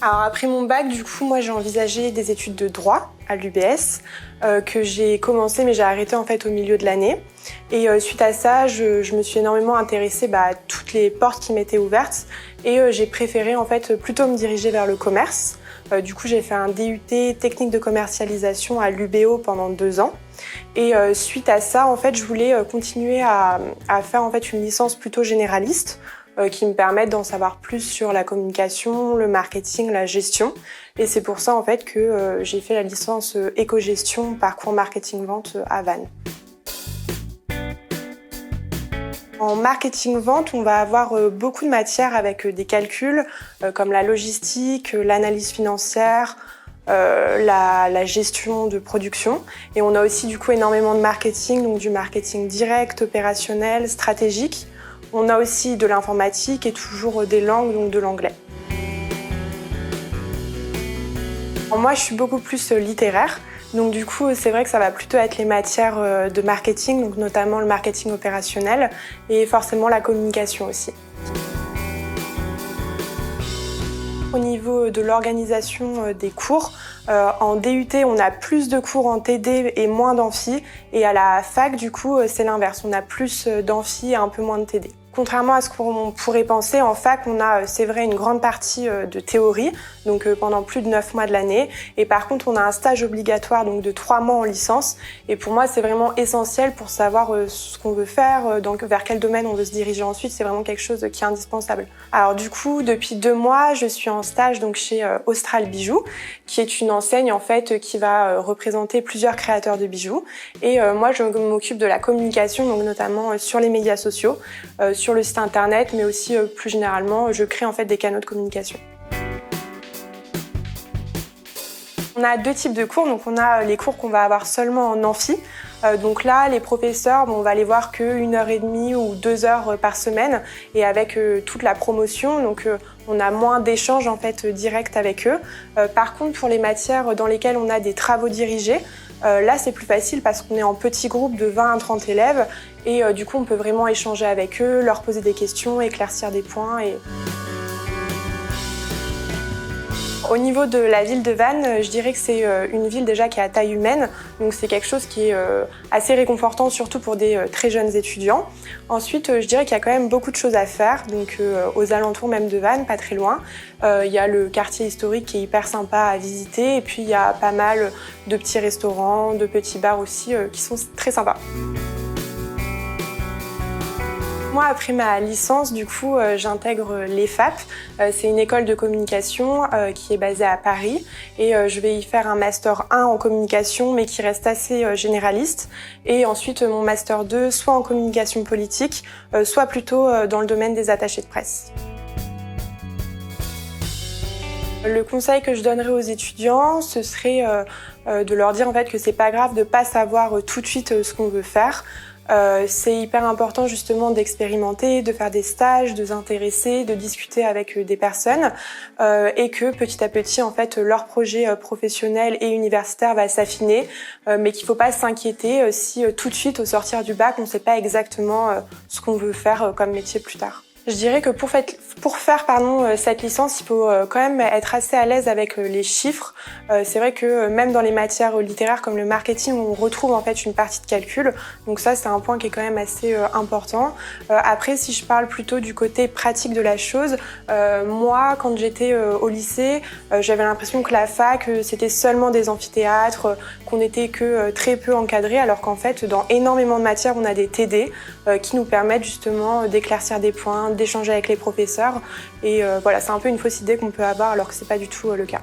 Alors après mon bac, du coup, moi j'ai envisagé des études de droit à l'UBS que j'ai commencé mais j'ai arrêté en fait au milieu de l'année. Et suite à ça, je me suis énormément intéressée à toutes les portes qui m'étaient ouvertes et j'ai préféré en fait plutôt me diriger vers le commerce. Du coup, j'ai fait un DUT technique de commercialisation à l'UBO pendant 2 ans. Et suite à ça, en fait, je voulais continuer à faire en fait une licence plutôt généraliste qui me permettent d'en savoir plus sur la communication, le marketing, la gestion. Et c'est pour ça en fait que j'ai fait la licence éco-gestion parcours marketing-vente à Vannes. En marketing-vente, on va avoir beaucoup de matières avec des calculs comme la logistique, l'analyse financière, la gestion de production. Et on a aussi du coup énormément de marketing, donc du marketing direct, opérationnel, stratégique. On a aussi de l'informatique et toujours des langues, donc de l'anglais. Moi, je suis beaucoup plus littéraire. Donc du coup, c'est vrai que ça va plutôt être les matières de marketing, donc notamment le marketing opérationnel et forcément la communication aussi. Au niveau de l'organisation des cours, en DUT, on a plus de cours en TD et moins d'amphi. Et à la fac, du coup, c'est l'inverse. On a plus d'amphi et un peu moins de TD. Contrairement à ce qu'on pourrait penser, en fac, on a, c'est vrai, une grande partie de théorie, donc pendant plus de 9 mois de l'année. Et par contre, on a un stage obligatoire donc de 3 mois en licence. Et pour moi, c'est vraiment essentiel pour savoir ce qu'on veut faire, vers quel domaine on veut se diriger ensuite. C'est vraiment quelque chose qui est indispensable. Alors du coup, depuis 2 mois, je suis en stage donc chez Austral Bijoux, qui est une enseigne en fait qui va représenter plusieurs créateurs de bijoux. Et moi, je m'occupe de la communication, donc notamment sur les médias sociaux, sur le site internet, mais aussi plus généralement, je crée en fait des canaux de communication. On a 2 types de cours, donc on a les cours qu'on va avoir seulement en amphi. Donc là, les professeurs, on va les voir que 1h30 ou 2 heures par semaine et avec toute la promotion, donc on a moins d'échanges en fait directs avec eux. Par contre, pour les matières dans lesquelles on a des travaux dirigés, là c'est plus facile parce qu'on est en petit groupe de 20 à 30 élèves et du coup on peut vraiment échanger avec eux, leur poser des questions, éclaircir des points. Au niveau de la ville de Vannes, je dirais que c'est une ville déjà qui est à taille humaine, donc c'est quelque chose qui est assez réconfortant, surtout pour des très jeunes étudiants. Ensuite, je dirais qu'il y a quand même beaucoup de choses à faire, donc aux alentours même de Vannes, pas très loin. Il y a le quartier historique qui est hyper sympa à visiter, et puis il y a pas mal de petits restaurants, de petits bars aussi qui sont très sympas. Moi, après ma licence, du coup, j'intègre l'EFAP. C'est une école de communication qui est basée à Paris et je vais y faire un master 1 en communication, mais qui reste assez généraliste. Et ensuite, mon master 2, soit en communication politique, soit plutôt dans le domaine des attachés de presse. Le conseil que je donnerais aux étudiants, ce serait de leur dire en fait que c'est pas grave de pas savoir tout de suite ce qu'on veut faire. C'est hyper important justement d'expérimenter, de faire des stages, de s'intéresser, de discuter avec des personnes et que petit à petit en fait leur projet professionnel et universitaire va s'affiner, mais qu'il ne faut pas s'inquiéter si tout de suite au sortir du bac on ne sait pas exactement ce qu'on veut faire comme métier plus tard. Je dirais que pour faire cette licence, il faut quand même être assez à l'aise avec les chiffres. C'est vrai que même dans les matières littéraires comme le marketing, on retrouve en fait une partie de calcul. Donc ça, c'est un point qui est quand même assez important. Après, si je parle plutôt du côté pratique de la chose, moi, quand j'étais au lycée, j'avais l'impression que la fac, c'était seulement des amphithéâtres, qu'on n'était que très peu encadré, alors qu'en fait, dans énormément de matières, on a des TD qui nous permettent justement d'éclaircir des points, d'échanger avec les professeurs. Et voilà, c'est un peu une fausse idée qu'on peut avoir alors que c'est pas du tout le cas.